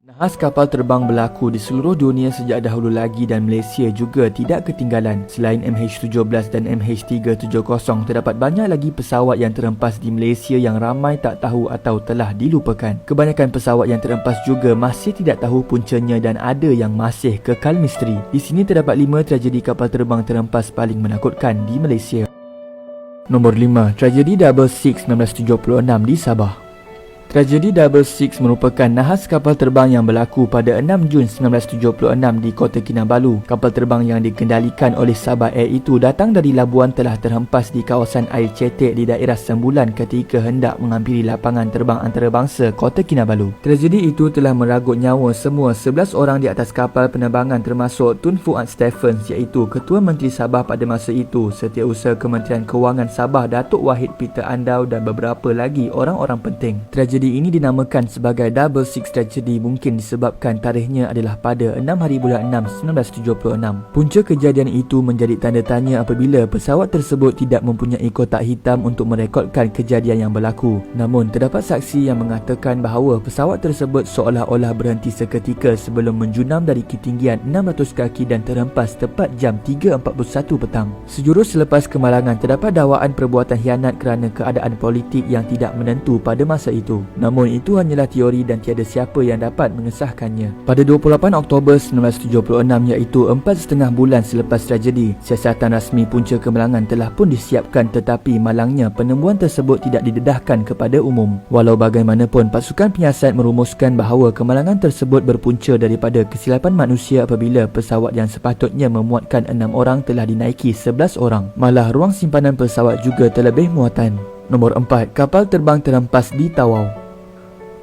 Nahas kapal terbang berlaku di seluruh dunia sejak dahulu lagi dan Malaysia juga tidak ketinggalan. Selain MH17 dan MH370, terdapat banyak lagi pesawat yang terhempas di Malaysia yang ramai tak tahu atau telah dilupakan. Kebanyakan pesawat yang terhempas juga masih tidak tahu puncanya dan ada yang masih kekal misteri. Di sini terdapat 5 tragedi kapal terbang terhempas paling menakutkan di Malaysia. Nombor 5. Tragedi Double Six 1976 di Sabah. Tragedi Double Six merupakan nahas kapal terbang yang berlaku pada 6 Jun 1976 di Kota Kinabalu. Kapal terbang yang dikendalikan oleh Sabah Air itu datang dari Labuan telah terhempas di kawasan air cetek di daerah Sembulan ketika hendak menghampiri lapangan terbang antarabangsa Kota Kinabalu. Tragedi itu telah meragut nyawa semua 11 orang di atas kapal penerbangan termasuk Tun Fuad Stephens iaitu Ketua Menteri Sabah pada masa itu, Setiausaha Kementerian Kewangan Sabah Datuk Wahid Peter Andau dan beberapa lagi orang-orang penting. Tragedi ini dinamakan sebagai Double Six Tragedy mungkin disebabkan tarikhnya adalah pada 6 hari bulan 6 1976. Punca kejadian itu menjadi tanda tanya apabila pesawat tersebut tidak mempunyai kotak hitam untuk merekodkan kejadian yang berlaku. Namun terdapat saksi yang mengatakan bahawa pesawat tersebut seolah-olah berhenti seketika sebelum menjunam dari ketinggian 600 kaki dan terhempas tepat jam 3.41 petang. Sejurus selepas kemalangan terdapat dakwaan perbuatan khianat kerana keadaan politik yang tidak menentu pada masa itu. Namun itu hanyalah teori dan tiada siapa yang dapat mengesahkannya. Pada 28 Oktober 1976 iaitu 4,5 bulan selepas tragedi, siasatan rasmi punca kemalangan telah pun disiapkan tetapi malangnya penemuan tersebut tidak didedahkan kepada umum. Walau bagaimanapun pasukan penyiasat merumuskan bahawa kemalangan tersebut berpunca daripada kesilapan manusia apabila pesawat yang sepatutnya memuatkan 6 orang telah dinaiki 11 orang. Malah ruang simpanan pesawat juga terlebih muatan. Nombor 4. Kapal terbang terhempas di Tawau.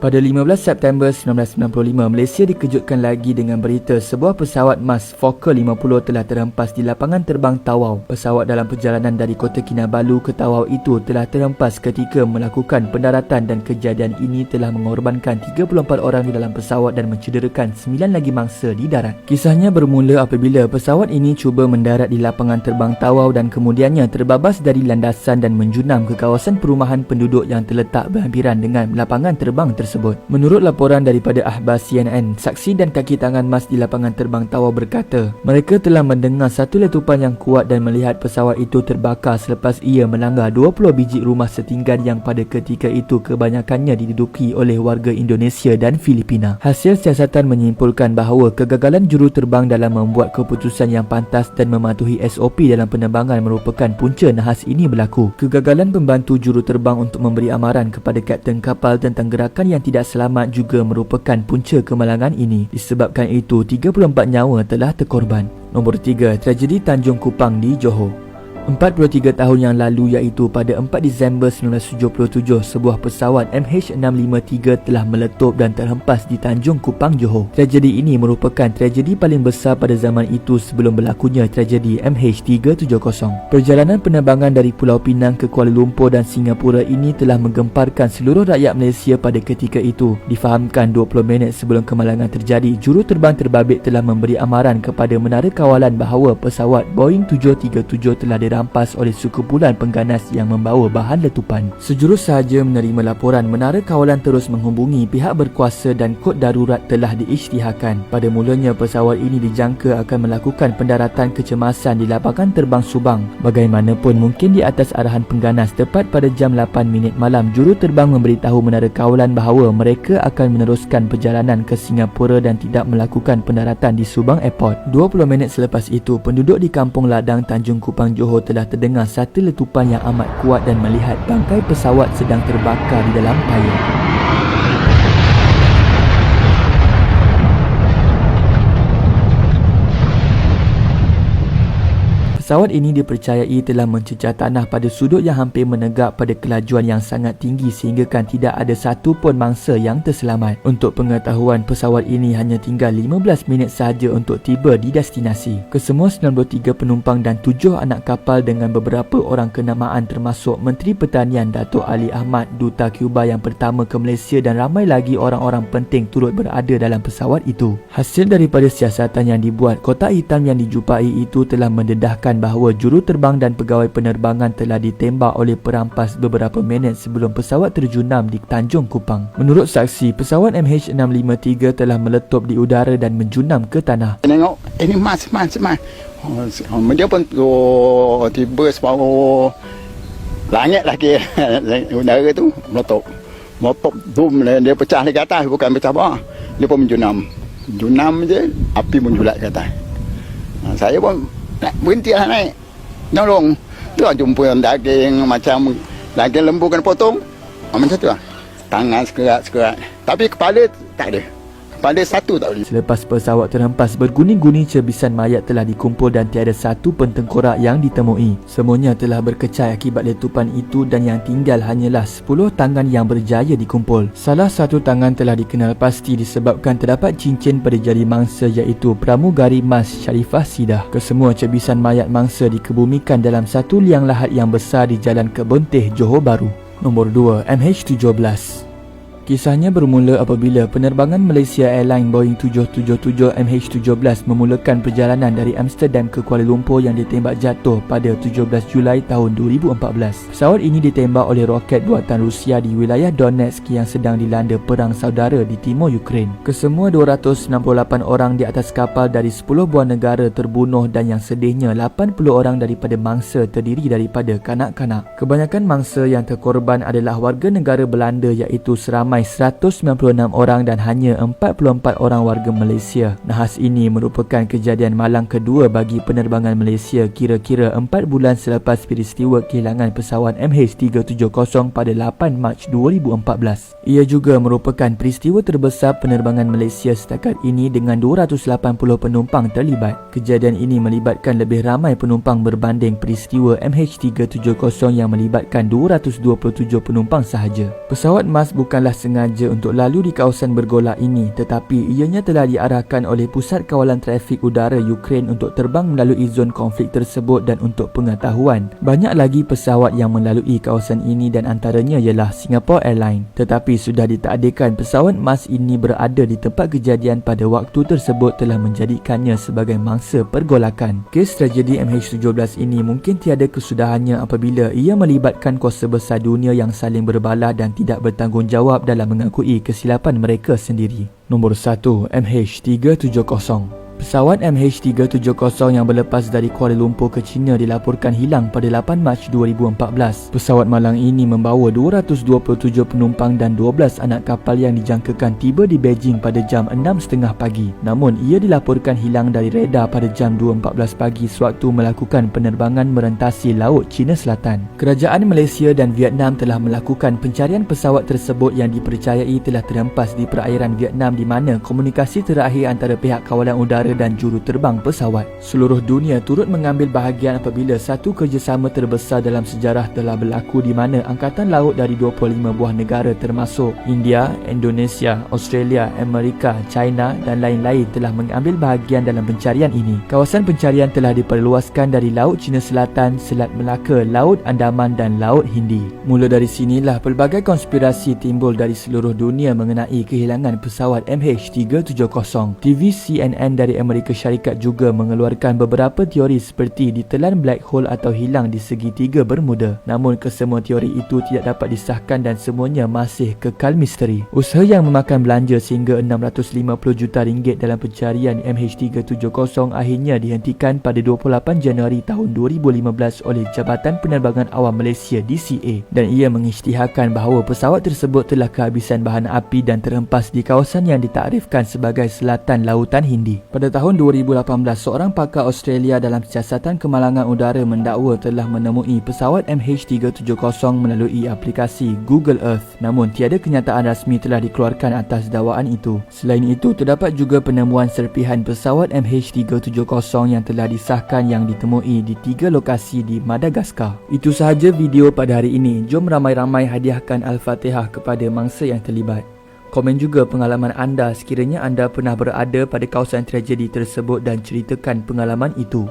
Pada 15 September 1995, Malaysia dikejutkan lagi dengan berita sebuah pesawat MAS Fokker 50 telah terhempas di lapangan terbang Tawau. Pesawat dalam perjalanan dari Kota Kinabalu ke Tawau itu telah terhempas ketika melakukan pendaratan dan kejadian ini telah mengorbankan 34 orang di dalam pesawat dan mencederakan 9 lagi mangsa di darat. Kisahnya bermula apabila pesawat ini cuba mendarat di lapangan terbang Tawau dan kemudiannya terbabas dari landasan dan menjunam ke kawasan perumahan penduduk yang terletak berhampiran dengan lapangan terbang tersebut. Menurut laporan daripada Akhbar CNN, saksi dan kaki tangan MAS di lapangan terbang Tawau berkata, mereka telah mendengar satu letupan yang kuat dan melihat pesawat itu terbakar selepas ia melanggar 20 biji rumah setinggan yang pada ketika itu kebanyakannya diduduki oleh warga Indonesia dan Filipina. Hasil siasatan menyimpulkan bahawa kegagalan juruterbang dalam membuat keputusan yang pantas dan mematuhi SOP dalam penerbangan merupakan punca nahas ini berlaku. Kegagalan pembantu juruterbang untuk memberi amaran kepada kapten kapal tentang gerakan yang tidak selamat juga merupakan punca kemalangan ini. Disebabkan itu 34 nyawa telah terkorban. Nombor 3. Tragedi Tanjung Kupang di Johor. 43 tahun yang lalu iaitu pada 4 Disember 1977, sebuah pesawat MH653 telah meletup dan terhempas di Tanjung Kupang, Johor. Tragedi ini merupakan tragedi paling besar pada zaman itu sebelum berlakunya tragedi MH370. Perjalanan penerbangan dari Pulau Pinang ke Kuala Lumpur dan Singapura ini telah menggemparkan seluruh rakyat Malaysia pada ketika itu. Difahamkan 20 minit sebelum kemalangan terjadi, juruterbang terbabit telah memberi amaran kepada menara kawalan bahawa pesawat Boeing 737 telah dirampas oleh sekumpulan pengganas yang membawa bahan letupan. Sejurus sahaja menerima laporan, menara kawalan terus menghubungi pihak berkuasa dan kod darurat telah diisytiharkan. Pada mulanya pesawat ini dijangka akan melakukan pendaratan kecemasan di lapangan terbang Subang. Bagaimanapun mungkin di atas arahan pengganas, tepat pada jam 8 minit malam juruterbang memberitahu menara kawalan bahawa mereka akan meneruskan perjalanan ke Singapura dan tidak melakukan pendaratan di Subang Airport. 20 minit selepas itu, penduduk di Kampung Ladang, Tanjung Kupang, Johor telah terdengar satu letupan yang amat kuat dan melihat bangkai pesawat sedang terbakar di dalam payung. Pesawat ini dipercayai telah mencecah tanah pada sudut yang hampir menegak pada kelajuan yang sangat tinggi sehinggakan tidak ada satu pun mangsa yang terselamat. Untuk pengetahuan, pesawat ini hanya tinggal 15 minit sahaja untuk tiba di destinasi. Kesemua 93 penumpang dan 7 anak kapal dengan beberapa orang kenamaan termasuk Menteri Pertanian Datuk Ali Ahmad, Duta Cuba yang pertama ke Malaysia dan ramai lagi orang-orang penting turut berada dalam pesawat itu. Hasil daripada siasatan yang dibuat, kotak hitam yang dijumpai itu telah mendedahkan bahawa juruterbang dan pegawai penerbangan telah ditembak oleh perampas beberapa minit sebelum pesawat terjunam di Tanjung Kupang. Menurut saksi, pesawat MH653 telah meletup di udara dan menjunam ke tanah. Tengok, ini mas. Dia pun tiba separuh langit lah ke udara tu meletup. Boom, dia pecah di atas, bukan pecah bawah. Dia pun menjunam. Junam je, api menjulat ke atas. Saya pun nak berhenti lah naik. Tolong. Tu lah jumpa daging macam daging lembu kena potong. Macam tu lah. Tangan sekerat. Tapi kepala tak ada. Kepala satu tak boleh. Selepas pesawat terhempas, berguning-guning cebisan mayat telah dikumpul dan tiada satu pun tengkorak yang ditemui. Semuanya telah berkecai akibat letupan itu dan yang tinggal hanyalah 10 tangan yang berjaya dikumpul. Salah satu tangan telah dikenal pasti disebabkan terdapat cincin pada jari mangsa iaitu Pramugari Mas Sharifah Sidah. Kesemua cebisan mayat mangsa dikebumikan dalam satu liang lahat yang besar di Jalan Kebun Teh, Johor Bahru. Nombor 2, MH17. Kisahnya bermula apabila penerbangan Malaysia Airlines Boeing 777 MH17 memulakan perjalanan dari Amsterdam ke Kuala Lumpur yang ditembak jatuh pada 17 Julai tahun 2014. Pesawat ini ditembak oleh roket buatan Rusia di wilayah Donetsk yang sedang dilanda perang saudara di timur Ukraine. Kesemua 268 orang di atas kapal dari 10 buah negara terbunuh dan yang sedihnya 80 orang daripada mangsa terdiri daripada kanak-kanak. Kebanyakan mangsa yang terkorban adalah warga negara Belanda iaitu seramai 196 orang dan hanya 44 orang warga Malaysia. Nahas ini merupakan kejadian malang kedua bagi penerbangan Malaysia kira-kira 4 bulan selepas peristiwa kehilangan pesawat MH370 pada 8 Mac 2014. Ia juga merupakan peristiwa terbesar penerbangan Malaysia setakat ini dengan 280 penumpang terlibat. Kejadian ini melibatkan lebih ramai penumpang berbanding peristiwa MH370 yang melibatkan 227 penumpang sahaja. Pesawat MAS bukanlah sengaja untuk lalu di kawasan bergolak ini, tetapi ianya telah diarahkan oleh Pusat Kawalan Trafik Udara Ukraine untuk terbang melalui zon konflik tersebut. Dan untuk pengetahuan, banyak lagi pesawat yang melalui kawasan ini dan antaranya ialah Singapore Airlines. Tetapi sudah ditakdirkan pesawat MAS ini berada di tempat kejadian pada waktu tersebut telah menjadikannya sebagai mangsa pergolakan. Kes tragedi MH17 ini mungkin tiada kesudahannya apabila ia melibatkan kuasa besar dunia yang saling berbalah dan tidak bertanggungjawab dalam mengakui kesilapan mereka sendiri. Nombor 1, MH370. Pesawat MH370 yang berlepas dari Kuala Lumpur ke China dilaporkan hilang pada 8 Mac 2014. Pesawat malang ini membawa 227 penumpang dan 12 anak kapal yang dijangkakan tiba di Beijing pada jam 6.30 pagi. Namun ia dilaporkan hilang dari radar pada jam 2.14 pagi sewaktu melakukan penerbangan merentasi Laut Cina Selatan. Kerajaan Malaysia dan Vietnam telah melakukan pencarian pesawat tersebut yang dipercayai telah terhempas di perairan Vietnam di mana komunikasi terakhir antara pihak kawalan udara dan juruterbang pesawat. Seluruh dunia turut mengambil bahagian apabila satu kerjasama terbesar dalam sejarah telah berlaku di mana Angkatan Laut dari 25 buah negara termasuk India, Indonesia, Australia, Amerika, China dan lain-lain telah mengambil bahagian dalam pencarian ini. Kawasan pencarian telah diperluaskan dari Laut Cina Selatan, Selat Melaka, Laut Andaman dan Laut Hindi. Mula dari sinilah pelbagai konspirasi timbul dari seluruh dunia mengenai kehilangan pesawat MH370. TV CNN dari Amerika Syarikat juga mengeluarkan beberapa teori seperti ditelan black hole atau hilang di segitiga Bermuda. Namun kesemua teori itu tidak dapat disahkan dan semuanya masih kekal misteri. Usaha yang memakan belanja sehingga 650 juta ringgit dalam pencarian MH370 akhirnya dihentikan pada 28 Januari tahun 2015 oleh Jabatan Penerbangan Awam Malaysia DCA dan ia mengisytiharkan bahawa pesawat tersebut telah kehabisan bahan api dan terhempas di kawasan yang ditakrifkan sebagai Selatan Lautan Hindi. Pada tahun 2018, seorang pakar Australia dalam siasatan kemalangan udara mendakwa telah menemui pesawat MH370 melalui aplikasi Google Earth. Namun tiada kenyataan rasmi telah dikeluarkan atas dakwaan itu. Selain itu, terdapat juga penemuan serpihan pesawat MH370 yang telah disahkan yang ditemui di 3 lokasi di Madagaskar. Itu sahaja video pada hari ini. Jom ramai-ramai hadiahkan Al-Fatihah kepada mangsa yang terlibat. Komen juga pengalaman anda sekiranya anda pernah berada pada kawasan tragedi tersebut dan ceritakan pengalaman itu.